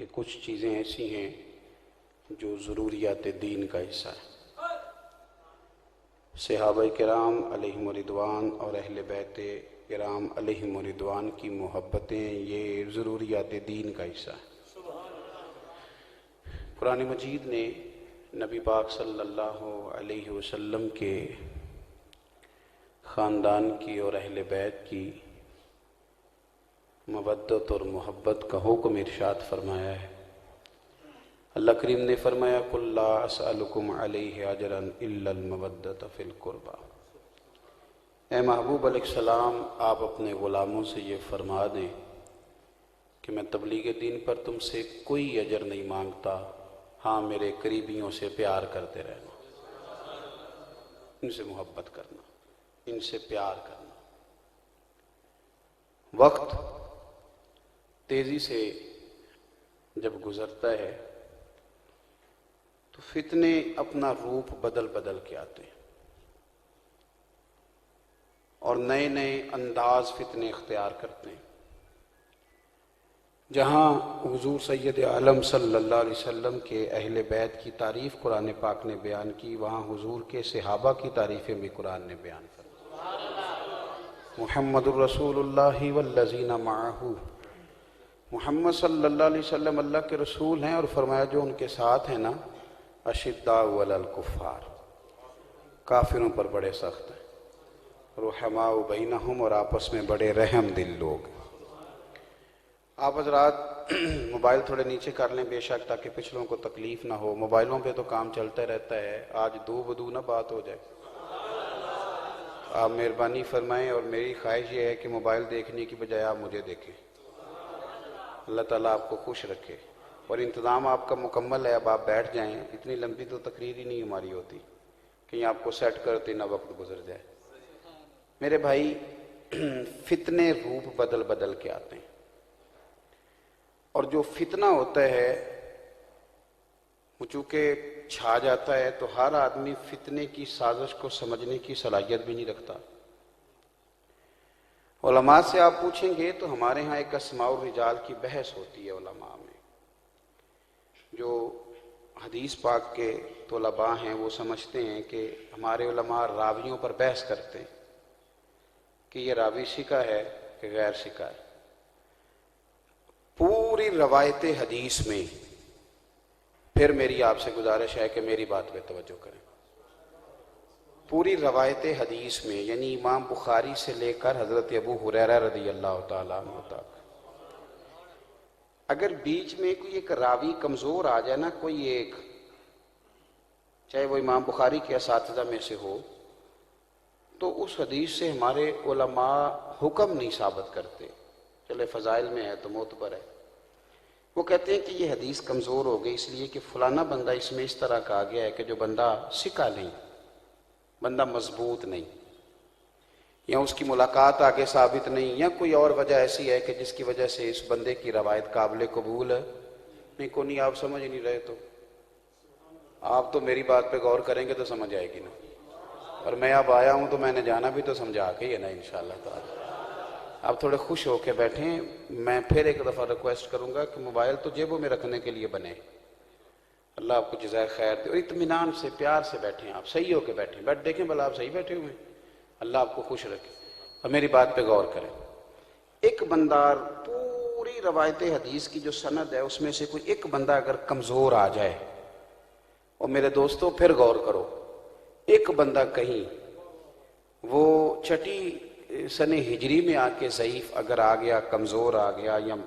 कि कुछ चीज़ें ऐसी हैं जो ज़रूरियात दीन का हिस्सा है। सहाबा किराम अलैहिम रिदवान और अहले बैत किराम अलैहिम रिदवान की मोहब्बतें ये ज़रूरियात दीन का हिस्सा है। कुरान मजीद ने नबी पाक सल्लल्लाहु अलैहि वसल्लम के ख़ानदान की और अहले बैत की मवद्दत और मोहब्बत का हुक्म इरशाद फरमाया है। अल्लाह करीम ने फरमाया कुल ला असअलुकुम अलैहि अजरन इल्लल मवद्दत फिल कुर्बा। ए महबूब अलैहिस्सलाम, आप अपने ग़ुलामों से ये फरमा दें कि मैं तबलीग दीन पर तुमसे कोई अजर नहीं मांगता, हाँ मेरे करीबियों से प्यार करते रहना, इनसे मोहब्बत करना, इनसे प्यार करना। वक्त तेज़ी से जब गुज़रता है तो फितने अपना रूप बदल बदल के आते हैं और नए नए अंदाज फितने इख्तियार करते हैं। जहाँ हुजूर सैयद आलम सल्लल्लाहु अलैहि वसल्लम के अहले बैत की तारीफ़ कुरान पाक ने बयान की, वहाँ हुजूर के सहाबा की तारीफ़ें भी कुरान ने बयान फरमाई। मुहम्मदुर रसूलुल्लाहि वल्लज़ीना माअहू, मुहम्मद सल्लल्लाहु अलैहि वसल्लम अल्लाह के रसूल हैं और फरमाया जो उनके साथ हैं ना, अशिद्दाउ अलल कुफ़ार, काफिरों पर बड़े सख्त हैं, रुहमाउ बैनहुम, और आपस में बड़े रहम दिल लोग। आप हज़रात मोबाइल थोड़े नीचे कर लें बेशक, ताकि पिछलों को तकलीफ़ ना हो। मोबाइलों पे तो काम चलता रहता है, आज दो बदू ना बात हो जाए। आप मेहरबानी फरमाएं और मेरी ख्वाहिश ये है कि मोबाइल देखने की बजाय आप मुझे देखें। अल्लाह ताला आपको खुश रखे और इंतज़ाम आपका मुकम्मल है। अब आप बैठ जाएं, इतनी लंबी तो तकरीर ही नहीं हमारी होती, कहीं आपको सेट करते ना वक्त गुजर जाए। मेरे भाई, फितने रूप बदल बदल के आते हैं और जो फितना होता है वो चूँकि छा जाता है तो हर आदमी फितने की साजिश को समझने की सलाहियत भी नहीं रखता। उलमा से आप पूछेंगे तो हमारे यहाँ एक अस्माउर रिजाल की बहस होती है उलमा में। जो हदीस पाक के तलबा हैं वो समझते हैं कि हमारे उलमा रावियों पर बहस करते हैं कि ये रावी शिका है कि गैर शिका है। पूरी रवायत हदीस में फिर मेरी आपसे गुजारिश है कि मेरी बात पे तवज्जो करें। पूरी रवायत हदीस में, यानी इमाम बुखारी से लेकर हज़रत अबू हुरैरा रज़ी अल्लाह तआला अन्हु तक, अगर बीच में कोई एक रावी कमज़ोर आ जाए ना, कोई एक, चाहे वो इमाम बुखारी के असातिज़ा में से हो, तो उस हदीस से हमारे उलमा हुक्म नहीं साबित करते। चले फ़ज़ाइल में है तो मोतबर है, वो कहते हैं कि ये हदीस कमज़ोर हो गई इसलिए कि फ़लाना बंदा इसमें इस तरह का आ गया है कि जो बंदा सिका नहीं, बंदा मजबूत नहीं, या उसकी मुलाकात आगे साबित नहीं, या कोई और वजह ऐसी है कि जिसकी वजह से इस बंदे की रवायत काबिल कबूल है। नहीं को नहीं, आप समझ नहीं रहे तो आप तो मेरी बात पे गौर करेंगे तो समझ आएगी ना। और मैं अब आया हूँ तो मैंने जाना भी तो समझा के ही है ना इंशाअल्लाह ताला। आप थोड़े खुश होके बैठें। मैं फिर एक दफ़ा रिक्वेस्ट करूँगा कि मोबाइल तो जेबों में रखने के लिए बने। अल्लाह आपको जज़ाए खैर दे और इत्मीनान से प्यार से बैठें, आप सही होके बैठें, बैठ देखें भला आप सही बैठे हुए हैं। अल्लाह आपको खुश रखे और मेरी बात पे गौर करें। एक बंदा, पूरी रवायत हदीस की जो सनद है उसमें से कोई एक बंदा अगर कमज़ोर आ जाए, और मेरे दोस्तों फिर गौर करो, एक बंदा कहीं वो छठी सने हिजरी में आके ज़ईफ़ अगर आ गया, कमज़ोर आ गया, या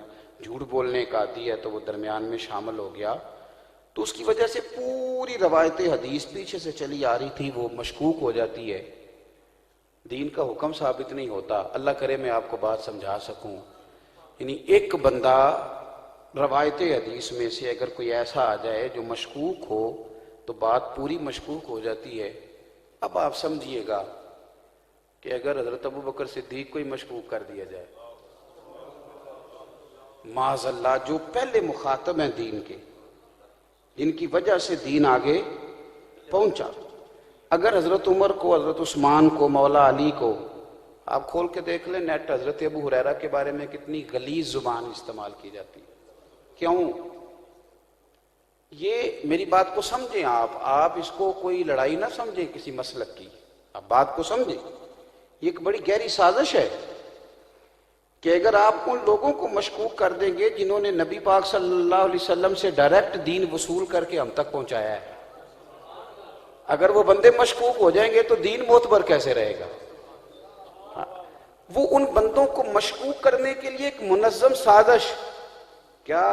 झूठ बोलने का आदी है तो वो दरमियान में शामिल हो गया, तो उसकी वजह से पूरी रवायत हदीस पीछे से चली आ रही थी वो मशकूक हो जाती है, दीन का हुक्म साबित नहीं होता। अल्लाह करे मैं आपको बात समझा सकूं। यानी एक बंदा रवायत हदीस में से अगर कोई ऐसा आ जाए जो मशकूक हो तो बात पूरी मशकूक हो जाती है। अब आप समझिएगा कि अगर हजरत अबू बकर सिद्दीक को ही मशकूक कर दिया जाए, माज़अल्लाह, जो पहले मुखातब हैं दीन के, जिनकी वजह से दीन आगे पहुंचा, अगर हजरत उमर को, हजरत उस्मान को, मौला अली को, आप खोल के देख लें नेट, हजरत अबू हुरैरा के बारे में कितनी गलीज जुबान इस्तेमाल की जाती है। क्यों? ये मेरी बात को समझें आप इसको कोई लड़ाई ना समझें किसी मसलक की, आप बात को समझें। ये एक बड़ी गहरी साजिश है कि अगर आप उन लोगों को मशकूक कर देंगे जिन्होंने नबी पाक सल्लल्लाहु अलैहि वसल्लम से डायरेक्ट दीन वसूल करके हम तक पहुंचाया है, अगर वो बंदे मशकूक हो जाएंगे तो दीन मोतबर कैसे रहेगा। वो उन बंदों को मशकूक करने के लिए एक मुनज़्ज़म साजिश, क्या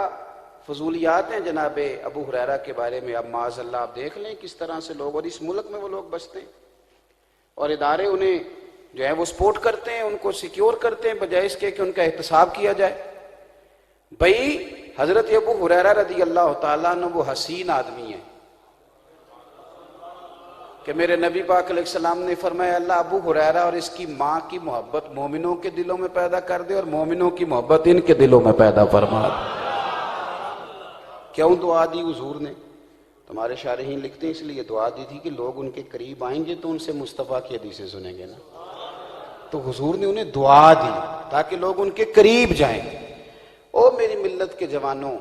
फजूलियात हैं जनाबे अबू हुरैरा के बारे में। अब माज़अल्लाह आप देख लें किस तरह से लोग, और इस मुल्क में वो लोग बसते हैं और इदारे उन्हें जो है वो सपोर्ट करते हैं, उनको सिक्योर करते हैं बजाय इसके कि उनका एहतसाब किया जाए। भाई हजरत अबू हुरैरा रज़ी अल्लाह तआला अन्हु वो हसीन आदमी है कि मेरे नबी पाक अलैहिस्सलाम ने फरमाया अल्लाह अबू हुरैरा और इसकी माँ की मोहब्बत मोमिनों के दिलों में पैदा कर दे और मोमिनों की मोहब्बत इनके दिलों में पैदा फरमा दे। क्यों दुआ दी हुजूर ने? तुम्हारे शारहीन लिखते हैं इसलिए दुआ दी थी कि लोग उनके करीब आएंगे तो उनसे मुस्तफ़ा की हदीसें सुनेंगे ना, तो हुजूर ने उन्हें दुआ दी ताकि लोग उनके करीब जाएं। ओ मेरी मिल्लत के जवानों,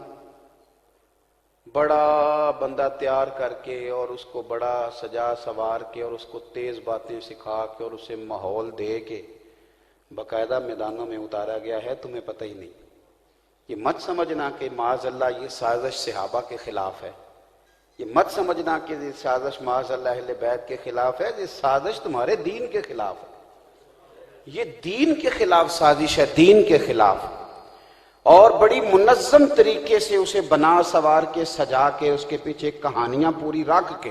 बड़ा बंदा तैयार करके और उसको बड़ा सजा सवार के और उसको तेज बातें सिखा के और उसे माहौल दे के बाकायदा मैदानों में उतारा गया है, तुम्हें पता ही नहीं। ये मत समझना कि माज़अल्लाह ये साजिश सहाबा के खिलाफ है, ये मत समझना कि ये साजिश माज़अल्लाह अहले बैत के खिलाफ है, ये साजिश तुम्हारे दीन के खिलाफ है। ये दीन के खिलाफ साजिश है, दीन के खिलाफ। और बड़ी मुनज़्ज़म तरीके से उसे बना सवार के सजा के उसके पीछे कहानियां पूरी रख के,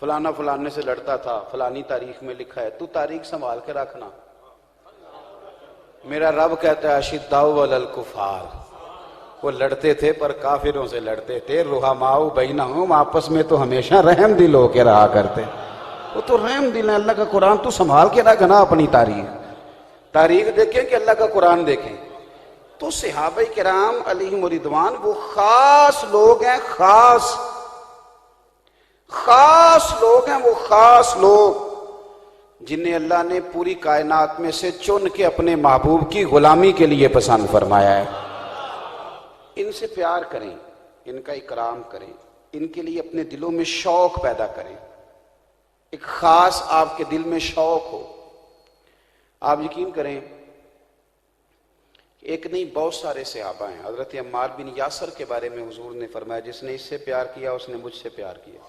फलाना फलाने से लड़ता था, फलानी तारीख में लिखा है, तू तारीख संभाल के रखना। मेरा रब कहता है अशिद्दाउ अलल कुफार, वो लड़ते थे पर काफिरों से लड़ते थे, रुहमाउ बैनहुम, आपस में तो हमेशा रहम दिल होके रहा करते। वो तो रहम दिल है, अल्लाह का कुरान तू संभाल के रखना। अपनी तारीख देखें कि अल्लाह का कुरान देखें। तो सहाबा किराम अलैहिम रिदवान वो खास लोग हैं, खास लोग हैं, वो खास लोग जिन्हें अल्लाह ने पूरी कायनात में से चुन के अपने महबूब की गुलामी के लिए पसंद फरमाया है। इनसे प्यार करें, इनका इकराम करें, इनके लिए अपने दिलों में शौक पैदा करें, एक खास आपके दिल में शौक हो। आप यकीन करें एक नहीं बहुत सारे सहाबा हैं। हजरत अम्मार बिन यासर के बारे में हुजूर ने फरमाया जिसने इससे प्यार किया उसने मुझसे प्यार किया।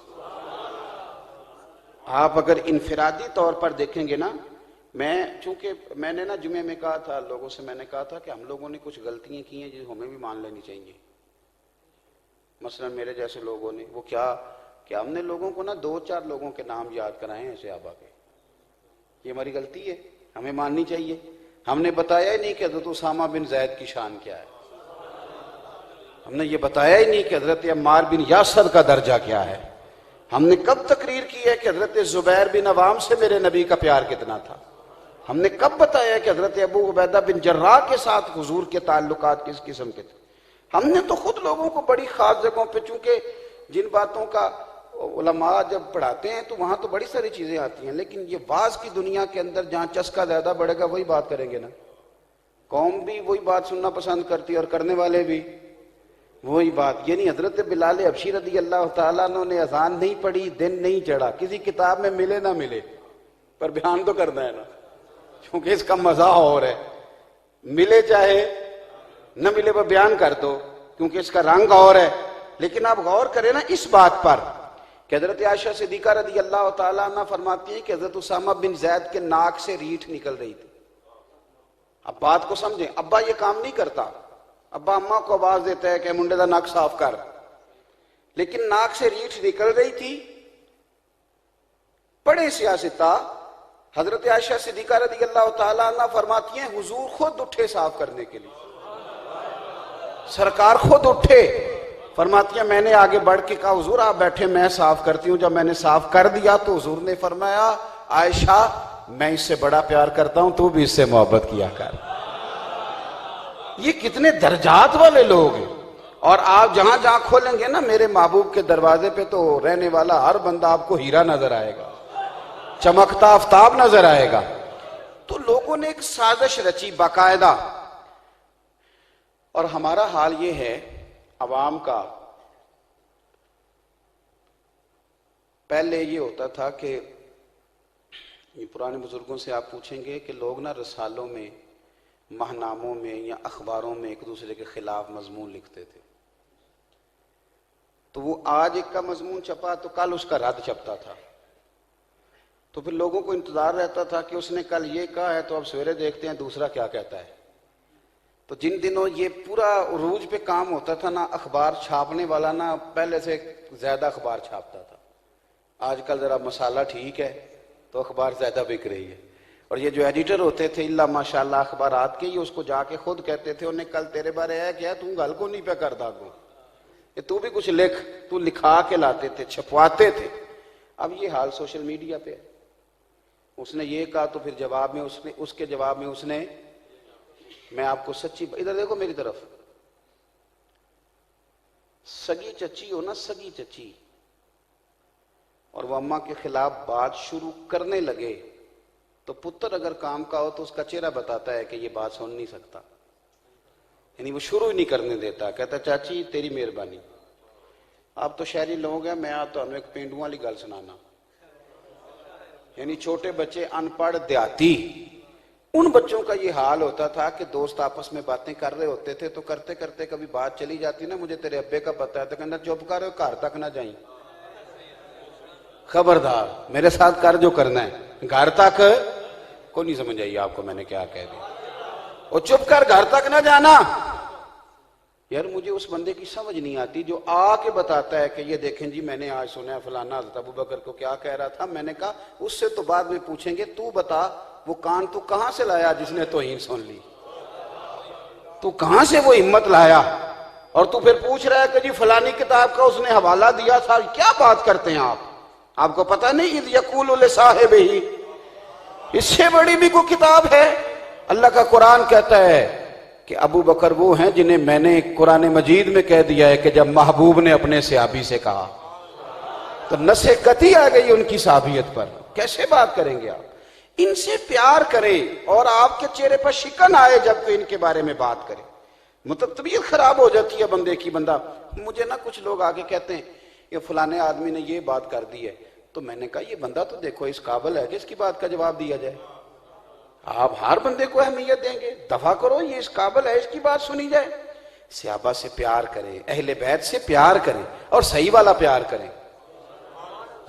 आप अगर इनफिरादी तौर पर देखेंगे ना, चूंकि मैंने ना जुमे में कहा था लोगों से, मैंने कहा था कि हम लोगों ने कुछ गलतियां की हैं जिन्हें हमें भी मान लेनी चाहिए। मसलन मेरे जैसे लोगों ने, वो क्या कि हमने लोगों को ना 2-4 लोगों के नाम याद कराए हैं सहाबा के। ये हमारी गलती है, हमें माननी चाहिए। हमने बताया ही नहीं कि हजरत उसामा बिन जैद की शान क्या है, हमने ये बताया ही नहीं कि हजरत अम्मार बिन यासर का दर्जा क्या है। हमने कब तकरीर की है कि हजरत जुबैर बिन अवाम से मेरे नबी का प्यार कितना था। हमने कब बताया कि हजरत अबू उबैदा बिन जर्राह के साथ हुजूर के ताल्लुकात किस किस्म के थे। हमने तो खुद लोगों को बड़ी खास जगहों पे, चूंकि जिन बातों का उलमा जब पढ़ाते हैं तो वहां तो बड़ी सारी चीजें आती हैं, लेकिन ये वाज की दुनिया के अंदर जहां चस्का ज्यादा बढ़ेगा वही बात करेंगे ना। कौम भी वही बात सुनना पसंद करती है और करने वाले भी वही बात। यानी हजरत बिलाल हबशी रज़ी अल्लाह तआला अन्हु ने अजान नहीं पढ़ी, दिन नहीं चढ़ा, किसी किताब में मिले ना मिले, पर बयान तो करना है ना, क्योंकि इसका मजा और है। मिले चाहे न मिले पर बयान कर दो, क्योंकि इसका रंग और है। लेकिन आप गौर करें ना इस बात पर कि हजरत आयशा सिद्दीका रज़ी अल्लाह तआला अन्हा फरमाती है कि हजरत उसामा बिन जैद के नाक से रीठ निकल रही थी। अब बात को समझें, अब्बा ये काम नहीं करता, अब्बा अम्मा को आवाज देता है कि मुंडे का नाक साफ कर, लेकिन नाक से रीठ निकल रही थी। बड़े सियासता हजरत आयशा सिद्दीका रज़ी अल्लाह तआला अन्हा फरमाती हैं हुजूर खुद उठे साफ करने के लिए, सरकार खुद उठे। फरमाती है मैंने आगे बढ़ के कहा हुजूर आप बैठे, मैं साफ करती हूं। जब मैंने साफ कर दिया तो हुजूर ने फरमाया आयशा मैं इससे बड़ा प्यार करता हूं, तू भी इससे मोहब्बत किया कर। ये कितने दर्जात वाले लोग हैं। और आप जहां जहां खोलेंगे ना मेरे महबूब के दरवाजे पे, तो रहने वाला हर बंदा आपको हीरा नजर आएगा, चमकता आफ्ताब नजर आएगा। तो लोगों ने एक साजिश रची बाकायदा। और हमारा हाल ये है अवाम का पहले ये होता था कि ये पुराने बुजुर्गों से आप पूछेंगे कि लोग ना रसालों में, महनामों में या अखबारों में एक दूसरे के खिलाफ मजमून लिखते थे। तो वो आज एक का मजमून छपा तो कल उसका रद्द छपता था। तो फिर लोगों को इंतजार रहता था कि उसने कल ये कहा है, तो अब सवेरे देखते हैं दूसरा क्या कहता है। तो जिन दिनों ये पूरा उरूज पे काम होता था ना, अखबार छापने वाला ना पहले से ज्यादा अखबार छापता था। आजकल जरा मसाला ठीक है तो अखबार ज्यादा बिक रही है। और ये जो एडिटर होते थे इल्ला माशाल्लाह अखबारात के, ये उसको जाके खुद कहते थे उन्हें कल तेरे बारे है क्या, तू गल को नहीं पे कर दागो, ये तू भी कुछ लिख, तू लिखा के लाते थे, छपवाते थे। अब ये हाल सोशल मीडिया पे है। उसने ये कहा तो फिर जवाब में उसने, उसके जवाब में उसने, मैं आपको सच्ची, इधर देखो मेरी तरफ, सगी चची हो ना, सगी चची, और वो अम्मा के खिलाफ बात शुरू करने लगे तो पुत्र अगर काम का हो तो उसका चेहरा बताता है कि ये बात सुन नहीं सकता, यानी वो शुरू ही नहीं करने देता। कहता चाची तेरी मेहरबानी। आप तो शहरी लोग हैं, मैं आप तो एक पेंडुआ वाली गल सुनाना, यानी छोटे बच्चे अनपढ़ देहाती, उन बच्चों का ये हाल होता था कि दोस्त आपस में बातें कर रहे होते थे तो करते करते कभी बात चली जाती ना, मुझे तेरे अब्बे का पता है, तो कहना चुप कर, घर तक ना जाई, खबरदार मेरे साथ कर जो करना है, घर तक को नहीं समझ आई आपको मैंने क्या कह दिया, और चुप कर, घर तक ना जाना। यार मुझे उस बंदे की समझ नहीं आती जो आके बताता है कि ये देखें जी मैंने आज सुना है फलाना हज़रत अबू बकर को क्या कह रहा था। मैंने कहा उससे तो बाद में पूछेंगे, तू बता वो कान तू कहां से लाया जिसने तौहीन सुन ली, तू कहां से वो हिम्मत लाया, और तू फिर पूछ रहा है कि जी फलानी किताब का उसने हवाला दिया था। क्या बात करते हैं आप, आपको पता नहीं इज़ यक़ूलु लिसाहिबिही, इससे बड़ी भी कोई किताब है। अल्लाह का कुरान कहता है कि अबू बकर वो हैं जिन्हें मैंने कुरान मजीद में कह दिया है कि जब महबूब ने अपने सहाबी से कहा तो नसे कती आ गई उनकी सहाबियत पर। कैसे बात करेंगे आप, इनसे प्यार करें और आपके चेहरे पर शिकन आए जब कोई इनके बारे में बात करे, मतलब तबीयत खराब हो जाती है बंदे की। बंदा, मुझे ना कुछ लोग आगे कहते हैं ये फलाने आदमी ने ये बात कर दी है, तो मैंने कहा ये बंदा तो देखो इस काबिल है कि इसकी बात का जवाब दिया जाए। आप हर बंदे को अहमियत देंगे, दफा करो, ये इस काबिल है इसकी बात सुनी जाए। सहाबा से प्यार करें, अहले बैत से प्यार करें, और सही वाला प्यार करें,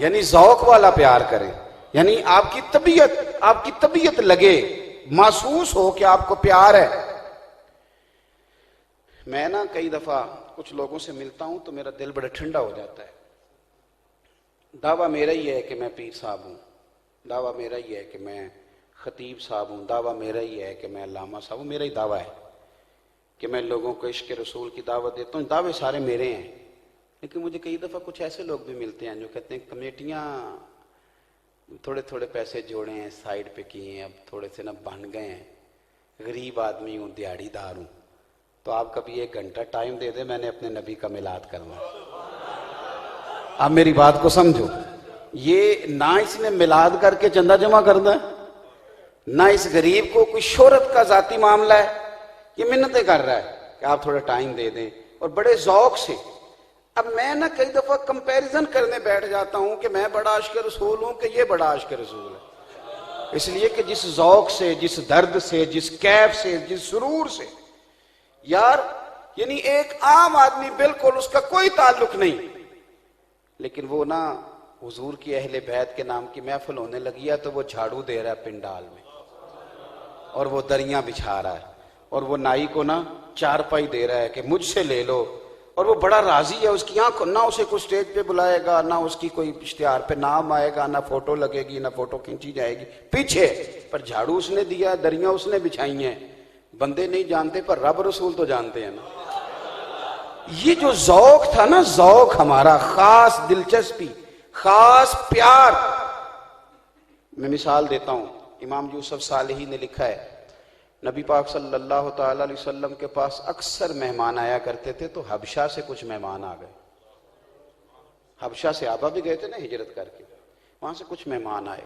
यानी जौक वाला प्यार करें, यानी आपकी तबीयत लगे, महसूस हो कि आपको प्यार है। मैं ना कई दफा कुछ लोगों से मिलता हूं तो मेरा दिल बड़ा ठंडा हो जाता है। दावा मेरा ही है कि मैं पीर साहब हूं, दावा मेरा ही है कि मैं खतीब साहब हूं, दावा मेरा ही है कि मैं अल्लामा साहब हूं, मेरा ही दावा है कि मैं लोगों को इश्क रसूल की दावत देता हूं। दावे सारे मेरे हैं, लेकिन मुझे कई दफा कुछ ऐसे लोग भी मिलते हैं जो कहते हैं कमेटियां थोड़े थोड़े पैसे जोड़े हैं, साइड पे किए हैं, अब थोड़े से ना बन गए हैं, गरीब आदमी हूं, दिहाड़ीदार हूं, तो आप कभी 1 घंटा टाइम दे दे, मैंने अपने नबी का मिलाद करवाया। आप मेरी बात को समझो, ये ना इसने मिलाद करके चंदा जमा करना है, ना इस गरीब को कोई शोहरत का जाती मामला है, ये मिन्नतें कर रहा है कि आप थोड़ा टाइम दे दें, और बड़े जौक से। अब मैं ना कई दफा कंपैरिजन करने बैठ जाता हूं कि मैं बड़ा आशिक रसूल हूं कि ये बड़ा आशिक रसूल है, इसलिए कि जिस जौक से, जिस दर्द से, जिस कैफ से, जिस सुरूर से, यार यानी एक आम आदमी बिल्कुल उसका कोई ताल्लुक नहीं, लेकिन वो ना हुजूर की अहले बैत के नाम की महफिल होने लगी है तो वो झाड़ू दे रहा है पिंडाल में, और वो दरियां बिछा रहा है, और वो नाई को ना चारपाई दे रहा है कि मुझसे ले लो, और वो बड़ा राजी है। उसकी आंख ना उसे कोई स्टेज पे बुलाएगा, ना उसकी कोई इश्तिहार पे नाम आएगा, ना फोटो लगेगी, ना फोटो खींची जाएगी पीछे, पर झाड़ू उसने दिया, दरियां उसने बिछाई हैं। बंदे नहीं जानते पर रब रसूल तो जानते हैं ना। ये जो जौक था ना, जौक हमारा, खास दिलचस्पी, खास प्यार। मैं मिसाल देता हूं, इमाम यूसुफ सालेही ने लिखा है नबी पाक सल्लल्लाहु ताला अलैहि वसल्लम के पास अक्सर मेहमान आया करते थे, तो हबशा से कुछ मेहमान आ गए। हबशा से आबा भी गए थे ना हिजरत करके, वहां से कुछ मेहमान आए।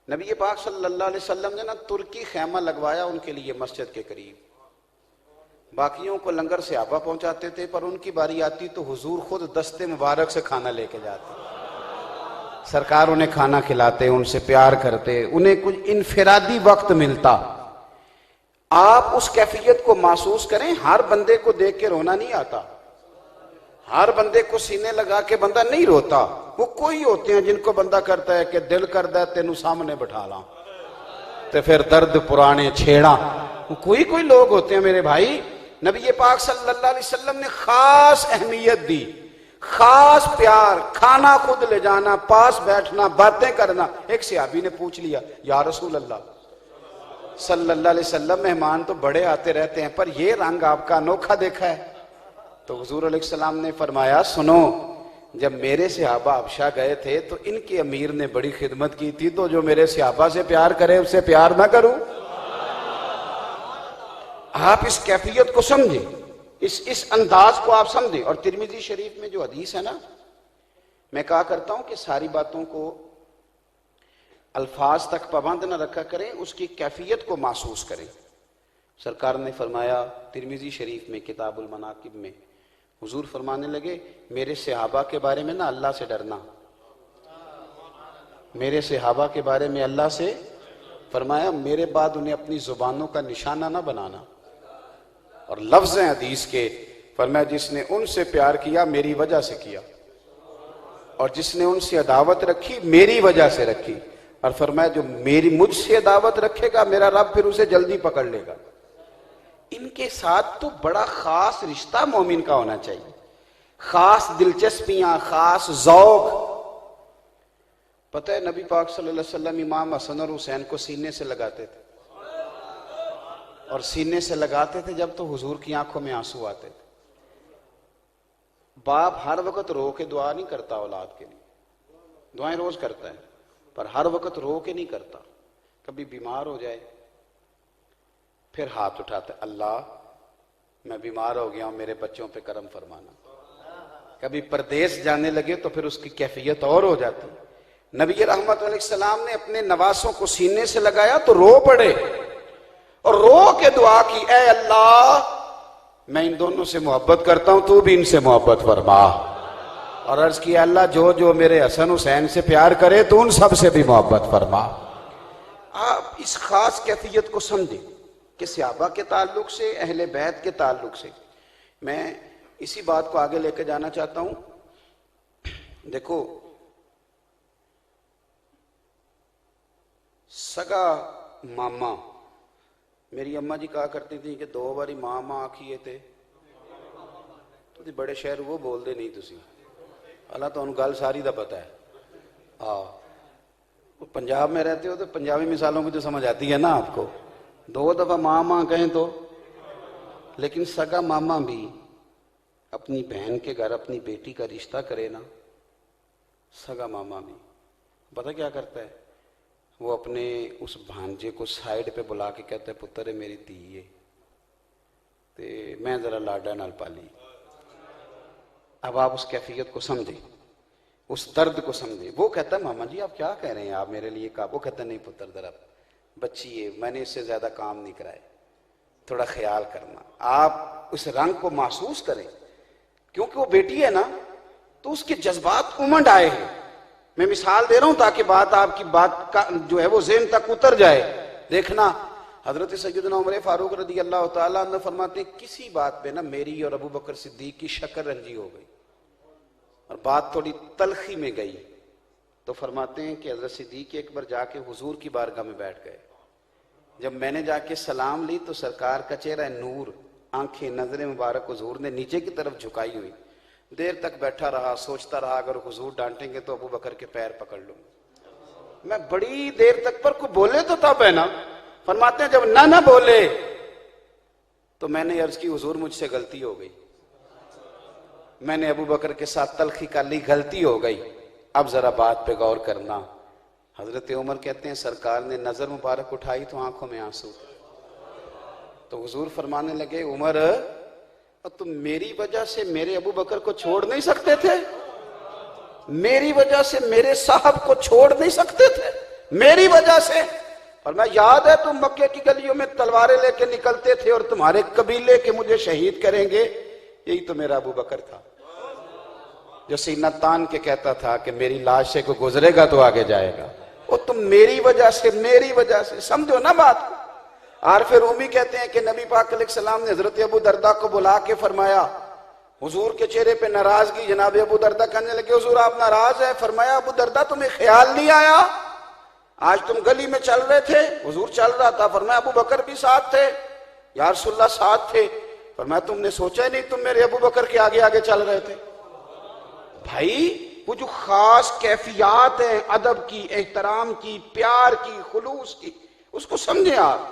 नबी पाक सल्लल्लाहु अलैहि वसल्लम ने ना तुर्की खैमा लगवाया उनके लिए मस्जिद के करीब। बाकियों को लंगर से आबा पहुंचाते थे, पर उनकी बारी आती तो हुजूर खुद दस्ते मुबारक से खाना लेके जाते। सरकार उन्हें खाना खिलाते, उनसे प्यार करते, उन्हें कुछ इनफिरादी वक्त मिलता। आप उस कैफियत को महसूस करें। हर बंदे को देख के रोना नहीं आता, हर बंदे को सीने लगा के बंदा नहीं रोता। वो कोई होते हैं जिनको बंदा करता है कि दिल करता है तेनू सामने बैठा ला तो फिर दर्द पुराने छेड़ा। कोई कोई लोग होते हैं मेरे भाई, नबी पाक सल्लल्लाहु अलैहि वसल्लम ने खास अहमियत दी, खास प्यार, खाना खुद ले जाना, पास बैठना, बातें करना। एक सहाबी ने पूछ लिया, या रसूल अल्लाह सल्लल्लाहु अलैहि वसल्लम, मेहमान तो बड़े आते रहते हैं पर ये रंग आपका अनोखा देखा है। तो हुजूर अलैहि सलाम ने फरमाया, सुनो, जब मेरे सहाबा हबशा गए थे तो इनके अमीर ने बड़ी खिदमत की थी, तो जो मेरे सहाबा से प्यार करे उससे प्यार ना करूं? आप इस कैफियत को समझे, इस अंदाज को आप समझे। और तिरमिजी शरीफ में जो हदीस है ना, मैं कहा करता हूं कि सारी बातों को अल्फाज तक पाबंद न रखा करें, उसकी कैफियत को महसूस करें। सरकार ने फरमाया तिरमिजी शरीफ में किताबुल मनाकिब में, हुजूर फरमाने लगे, मेरे सहाबा के बारे में ना अल्लाह से डरना, मेरे सहाबा के बारे में अल्लाह से फरमाया, मेरे बाद उन्हें अपनी जुबानों का निशाना ना बनाना। और लफ्ज हैं हदीस के, फरमाया जिसने उनसे प्यार किया मेरी वजह से किया, और जिसने उनसे अदावत रखी मेरी वजह से रखी। और फरमाया जो मेरी मुझसे अदावत रखेगा मेरा रब फिर उसे जल्दी पकड़ लेगा। इनके साथ तो बड़ा खास रिश्ता मोमिन का होना चाहिए, खास दिलचस्पियां, खास जौक। पता है नबी पाक सल्लल्लाहु अलैहि वसल्लम इमाम हसन और हुसैन को सीने से लगाते थे, और सीने से लगाते थे जब तो हुजूर की आंखों में आंसू आते थे। बाप हर वक्त रो के दुआ नहीं करता औलाद के लिए, दुआएं रोज करता है पर हर वक्त रो के नहीं करता। कभी बीमार हो जाए फिर हाथ उठाते, अल्लाह मैं बीमार हो गया हूं, मेरे बच्चों पे करम फरमाना। कभी परदेश जाने लगे तो फिर उसकी कैफियत और हो जाती। नबी रहमत अलैहि सलाम ने अपने नवासों को सीने से लगाया तो रो पड़े और रो के दुआ की, ऐ अल्लाह मैं इन दोनों से मोहब्बत करता हूं, तू भी इनसे मोहब्बत फरमा। और अर्ज किया, अल्लाह जो जो मेरे हसन हुसैन से प्यार करे तो उन सब से भी मोहब्बत फरमा। आप इस खास कैफियत को समझें कि सहाबा के ताल्लुक से, अहले बैत के ताल्लुक से। मैं इसी बात को आगे लेकर जाना चाहता हूं। देखो, सगा मामा, मेरी अम्मा जी कहा करती थी कि 2 बारी मां मां आखिए थे तो बड़े शहर वो बोलते नहीं तुसी, अल्लाह तो गल सारी दा पता है। पंजाब में रहते हो तो पंजाबी मिसालों की तो समझ आती है ना आपको। 2 दफा मां मां कहें तो, लेकिन सगा मामा भी अपनी बहन के घर अपनी बेटी का रिश्ता करे ना, सगा मामा भी पता क्या करता है, वो अपने उस भांजे को साइड पे बुला के कहता है, पुत्र है मेरी धी है ते मैं जरा लाडा नाल पाली। अब आप उस कैफियत को समझे, उस दर्द को समझे। वो कहता है, मामा जी आप क्या कह रहे हैं, आप मेरे लिए का? वो कहता नहीं पुत्र, जरा बच्ची है, मैंने इससे ज्यादा काम नहीं कराए, थोड़ा ख्याल करना। आप उस रंग को महसूस करें, क्योंकि वो बेटी है ना तो उसके जज्बात उमड़ आए हैं। मैं मिसाल दे रहा हूं ताकि बात आपकी बात का जो है वो ज़हन तक उतर जाए। देखना, हजरत सैयदना उमर फारूक रज़ी अल्लाह तआला अन्हु फरमाते हैं, किसी बात पे ना मेरी और अबू बकर सिद्दीक की शक्कर रंजी हो गई और बात थोड़ी तलखी में गई, तो फरमाते हैं कि हजरत सिद्दीक एक बार जाके हुजूर की बारगाह में बैठ गए। जब मैंने जाके सलाम ली तो सरकार का चेहरा नूर, आंखें, नजरें मुबारक हुजूर ने नीचे की तरफ झुकाई हुई। देर तक बैठा रहा, सोचता रहा अगर हुजूर डांटेंगे तो अबू बकर के पैर पकड़ लूं। मैं बड़ी देर तक, पर को बोले तो तब है ना। फरमाते हैं जब ना बोले तो मैंने अर्ज की, हुजूर मुझसे गलती हो गई, मैंने अबू बकर के साथ तलखी कर ली, गलती हो गई, अब जरा बात पे गौर करना। हजरत उमर कहते हैं सरकार ने नजर मुबारक उठाई तो आंखों में आंसू, तो हुजूर फरमाने लगे, उमर तुम मेरी वजह से मेरे अबू बकर को छोड़ नहीं सकते थे, मेरी वजह से मेरे साहब को छोड़ नहीं सकते थे, मेरी वजह से। और मैं याद है तुम मक्के की गलियों में तलवारें लेके निकलते थे और तुम्हारे कबीले के मुझे शहीद करेंगे, यही तो मेरा अबू बकर था। जो सीना तान के कहता था कि मेरी लाश से कोई गुजरेगा तो आगे जाएगा, वो तुम मेरी वजह से समझो ना बात को। और फिर रूमी कहते हैं कि नबी पाक अलैहिस्सलाम ने हजरत अबू दरदा को बुला के फरमाया, हुजूर के चेहरे पे नाराजगी, जनाब अबू दरदा कहने लगे हुजूर आप नाराज है? फरमाया अबू दरदा तुम्हें ख्याल नहीं आया, आज तुम गली में चल रहे थे, हुजूर चल रहा था, फरमाया अबू बकर भी साथ थे, या रसूलुल्लाह साथ थे, फरमाया तुमने सोचा ही नहीं तुम मेरे अबू बकर के आगे आगे चल रहे थे। भाई वो जो खास कैफियत है अदब की, एहतराम की, प्यार की, खुलूस की, उसको समझें आप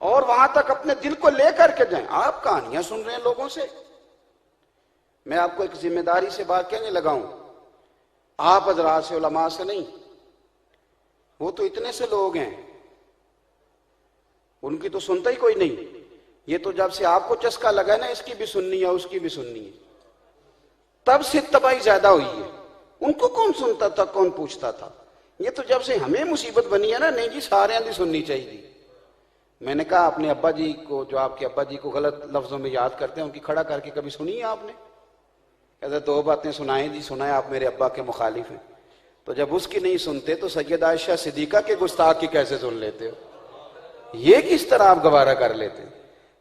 और वहां तक अपने दिल को लेकर के जाएं। आप कहानियां सुन रहे हैं लोगों से। मैं आपको एक जिम्मेदारी से बात कहने लगा हूं, आप हजरात से, उलमा से नहीं, वो तो इतने से लोग हैं उनकी तो सुनता ही कोई नहीं। ये तो जब से आपको चस्का लगा है ना इसकी भी सुननी है उसकी भी सुननी है, तब से तबाही ज्यादा हुई है। उनको कौन सुनता था, कौन पूछता था? ये तो जब से हमें मुसीबत बनी है ना, नहीं जी सारे दी सुननी चाहिए। मैंने कहा अपने अब्बा जी को, जो आपके अब्बा जी को गलत लफ्जों में याद करते हैं, उनकी खड़ा करके कभी सुनी है आपने? कहते दो बातें सुनाएं जी, सुनाए आप मेरे अब्बा के मुखालिफ हैं। तो जब उसकी नहीं सुनते तो सैयद आयशा सिद्दीका के गुस्ताख की कैसे सुन लेते हो? ये किस तरह आप गवारा कर लेते हैं?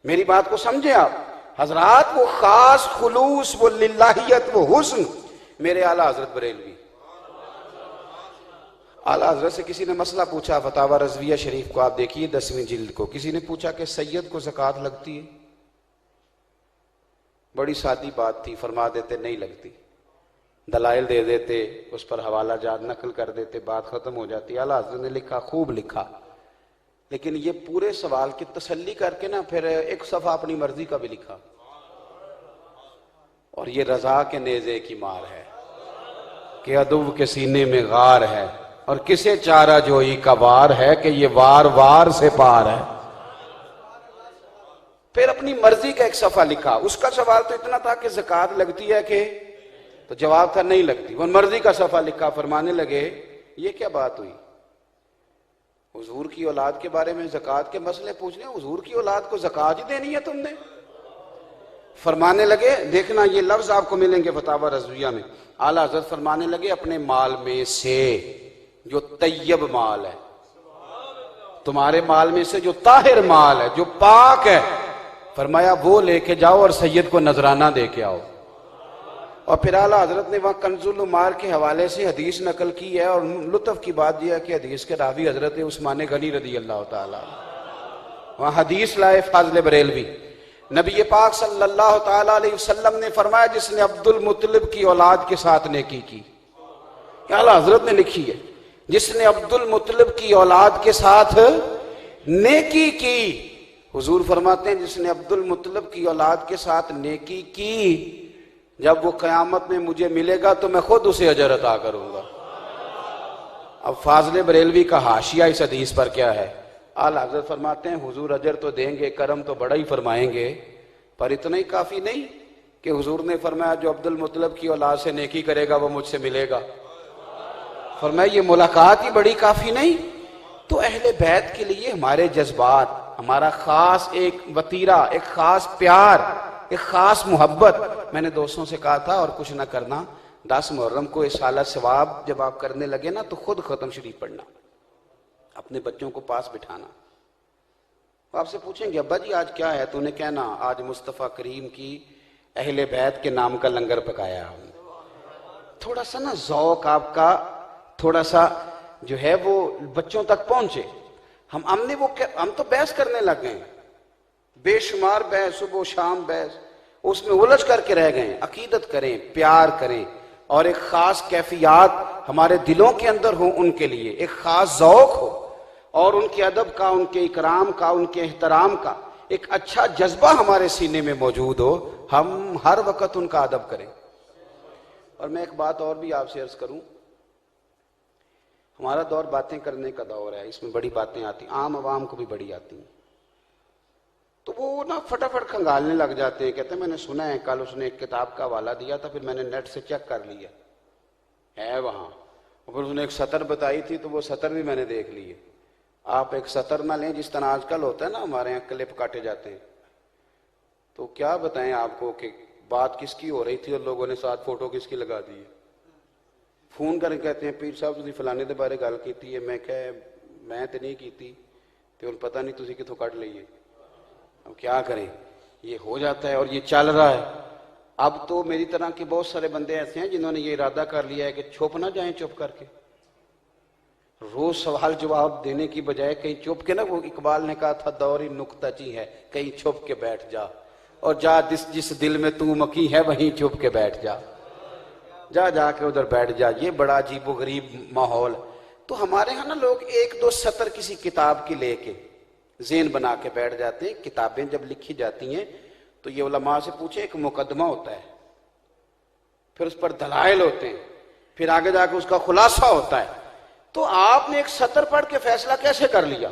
मेरी बात को समझे आप हजरात। वो खास खुलूस, वो लिल्लाहियत, वो हुस्न मेरे आला हजरत बरेलवी। आला हजरत से किसी ने मसला पूछा, फतावा रज़विया शरीफ को आप देखिए 10वीं जिल्द को, किसी ने पूछा कि सैयद को ज़कात लगती है? बड़ी सादी बात थी, फरमा देते नहीं लगती, दलाइल दे देते, उस पर हवाला जात नकल कर देते, बात खत्म हो जाती। आला हजरत ने लिखा, खूब लिखा, लेकिन ये पूरे सवाल की तसल्ली करके ना फिर एक सफा अपनी मर्जी का भी लिखा, और ये रजा के नेजे की मार है कि अदुव के सीने में गार है, और किसे चारा जोई का वार है कि ये वार वार से पार है। फिर अपनी मर्जी का एक सफा लिखा। उसका सवाल तो इतना था कि ज़कात लगती है कि, तो जवाब था नहीं लगती। वो मर्जी का सफा लिखा, फरमाने लगे ये क्या बात हुई, हुजूर की औलाद के बारे में ज़कात के मसले पूछने, हुजूर की औलाद को ज़कात ही देनी है तुमने? फरमाने लगे, देखना ये लफ्ज आपको मिलेंगे फतावा रज़विया में। आला हज़रत फरमाने लगे अपने माल में से जो तैयब माल है, तुम्हारे माल में से जो ताहिर माल है, जो पाक है, फरमाया वो लेके जाओ और सैयद को नजराना दे के आओ। और फिर आला हजरत ने वहां कंजुल उमार के हवाले से हदीस नकल की है, और लुत्फ की बात यह है कि हदीस के रावी हजरत उस्मान गनी रदी अल्लाह ताला, वहां हदीस लाए फाजिल बरेलवी। नबी पाक सल्लल्लाहु ताला अलैहि वसल्लम ने फरमाया जिसने अब्दुल मुत्तलिब की औलाद के साथ नेकी की, आला हजरत ने लिखी है, जिसने अब्दुल मुत्तलिब की औलाद के साथ नेकी की, हुजूर फरमाते हैं जिसने अब्दुल मुत्तलिब की औलाद के साथ नेकी की, जब वो कयामत में मुझे मिलेगा तो मैं खुद उसे अजर अता करूंगा। अब फाजिल बरेलवी का हाशिया इस हदीस पर क्या है? आला हज़रत फरमाते हैं हुजूर अजर तो देंगे, करम तो बड़ा ही फरमाएंगे, पर इतना ही काफी नहीं कि हुजूर ने फरमाया जो अब्दुल मुत्तलिब की औलाद से नेकी करेगा वो मुझसे मिलेगा। फरमाया ये मुलाकात ही बड़ी काफी नहीं। तो अहले बैत के लिए हमारे जज्बात, हमारा खास एक वतीरा, एक खास प्यार, एक खास मोहब्बत। मैंने दोस्तों से कहा था और कुछ ना करना, 10 मुहर्रम को इस साल सवाब जब आप करने लगे ना तो खुद खत्म शरीफ पढ़ना, अपने बच्चों को पास बिठाना। वो आपसे पूछेंगे अब्बा जी आज क्या है, तूने कहना आज मुस्तफ़ा करीम की अहले बैत के नाम का लंगर पकाया हमने। थोड़ा सा ना ज़ौक आपका थोड़ा सा जो है वो बच्चों तक पहुंचे। हम तो बहस करने लग गए, बेशुमार बहस, सुबह शाम बहस, उसमें उलझ करके रह गए। अकीदत करें, प्यार करें, और एक खास कैफियत हमारे दिलों के अंदर हो, उनके लिए एक खास ज़ौक हो, और उनके अदब का, उनके इकराम का, उनके एहतराम का एक अच्छा जज्बा हमारे सीने में मौजूद हो। हम हर वक्त उनका अदब करें। और मैं एक बात और भी आपसे अर्ज करूं, हमारा दौर बातें करने का दौर है, इसमें बड़ी बातें आती, आम आवाम को भी बड़ी आती हैं, तो वो ना फटाफट खंगालने लग जाते हैं। कहते हैं मैंने सुना है, कल उसने एक किताब का हवाला दिया था, फिर मैंने नेट से चेक कर लिया है वहां, और फिर उसने एक सतर बताई थी तो वो सतर भी मैंने देख ली है। आप एक सतर ना लें जिस तरह आजकल होता है ना, हमारे यहाँ क्लिप काटे जाते हैं, तो क्या बताएं आपको कि बात किसकी हो रही थी और लोगों ने साथ फोटो किसकी लगा दी है। फोन करके कहते हैं पीर साहब तुसीं फलाने के बारे गल की है। मैं कह मैं तो नहीं की, तो हुण पता नहीं तुसीं कित्थों कढ़ लईए। अब क्या करें, ये हो जाता है और ये चल रहा है। अब तो मेरी तरह के बहुत सारे बंदे ऐसे हैं जिन्होंने ये इरादा कर लिया है कि छुप ना जाएं, चुप करके रोज सवाल जवाब देने की बजाय कहीं छुप के ना, वो इकबाल ने कहा था दौर ही नुक्ताची है, कहीं छुप के बैठ जा और जा जिस दिल में तू मकी है वहीं छुप के बैठ जा, जा जाके उधर बैठ जा। ये बड़ा अजीबो गरीब माहौल। तो हमारे यहाँ ना लोग एक दो सतर किसी किताब की लेके ज़ेन बना के बैठ जाते हैं। किताबें जब लिखी जाती हैं तो ये उलमा से पूछे, एक मुकदमा होता है, फिर उस पर दलाइल होते हैं, फिर आगे जाके उसका खुलासा होता है। तो आपने एक सतर पढ़ के फैसला कैसे कर लिया,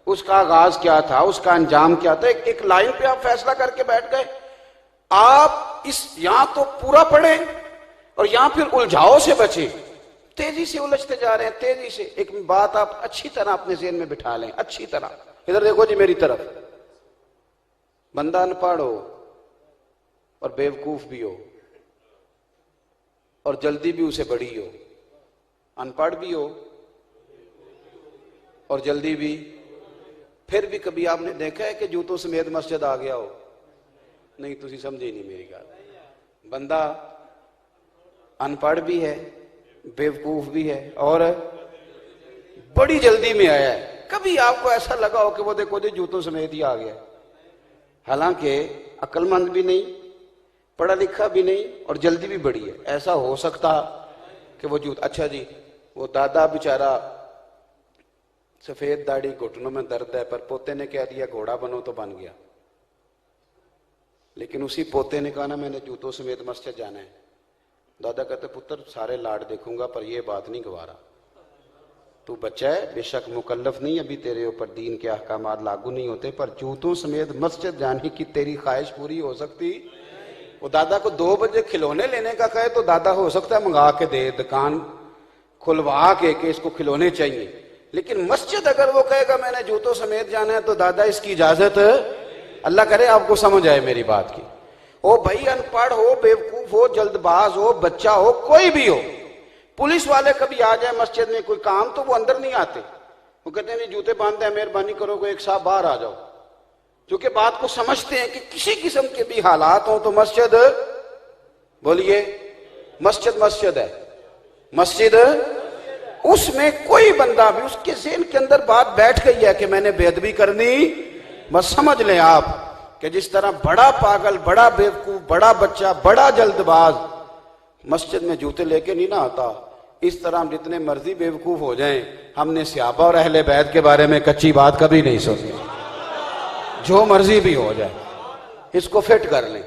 उसका आगाज क्या था, उसका अंजाम क्या था, एक लाइन पे आप फैसला करके बैठ गए। आप इस यहां तो पूरा पढ़े और यहां फिर उलझाओ से बचे, तेजी से उलझते जा रहे हैं, तेजी से। एक बात आप अच्छी तरह अपने ज़हन में बिठा लें, अच्छी तरह। इधर देखो जी मेरी तरफ, बंदा अनपढ़ हो और बेवकूफ भी हो और जल्दी भी उसे बड़ी हो, अनपढ़ भी हो और जल्दी भी, फिर भी कभी आपने देखा है कि जूतों समेत मस्जिद आ गया हो? नहीं, तुसी समझे नहीं मेरी बात। बंदा अनपढ़ भी है, बेवकूफ भी है और बड़ी जल्दी में आया है। कभी आपको ऐसा लगा हो कि वो देखो जी जूतों समेत ही आ गया, हालांकि अक्लमंद भी नहीं, पढ़ा लिखा भी नहीं और जल्दी भी बड़ी है। ऐसा हो सकता कि वो जूत, अच्छा जी वो दादा बेचारा सफेद दाढ़ी, घुटनों में दर्द है, पर पोते ने कह दिया घोड़ा बनो तो बन गया। लेकिन उसी पोते ने कहा ना मैंने जूतों समेत मस्जिद जाना है। दादा कहते पुत्र सारे लाड देखूंगा पर यह बात नहीं गवारा, तू बच्चा है, बेशक मुकल्लफ नहीं, अभी तेरे ऊपर दीन के अहकामात लागू नहीं होते, पर जूतों समेत मस्जिद जाने की तेरी ख्वाहिश पूरी हो सकती। वो दादा को 2 बजे खिलौने लेने का कहे तो दादा हो सकता है मंगा के दे, दुकान खुलवा के इसको खिलौने चाहिए। लेकिन मस्जिद अगर वो कहेगा मैंने जूतों समेत जाना है तो दादा इसकी इजाजत, अल्लाह करे आपको समझ आए मेरी बात की। ओ भाई अनपढ़ हो, बेवकूफ हो, जल्दबाज हो, बच्चा हो, कोई भी हो, पुलिस वाले कभी आ जाए मस्जिद में कोई काम तो वो अंदर नहीं आते, वो कहते हैं जूते बांधते हैं, मेहरबानी करो कोई एक साहब बाहर आ जाओ। क्योंकि बात को समझते हैं कि किसी किस्म के भी हालात हो तो मस्जिद, बोलिए मस्जिद मस्जिद है, मस्जिद, उसमें कोई बंदा भी उसके ज़हन के अंदर बात बैठ गई है कि मैंने बेअदबी करनी, बस समझ लें आप कि जिस तरह बड़ा पागल, बड़ा बेवकूफ, बड़ा बच्चा, बड़ा जल्दबाज मस्जिद में जूते लेके नहीं ना आता, इस तरह हम जितने मर्जी बेवकूफ हो जाएं, हमने सहाबा और अहले बैत के बारे में कच्ची बात कभी नहीं सुनी। जो मर्जी भी हो जाए इसको फिट कर लें।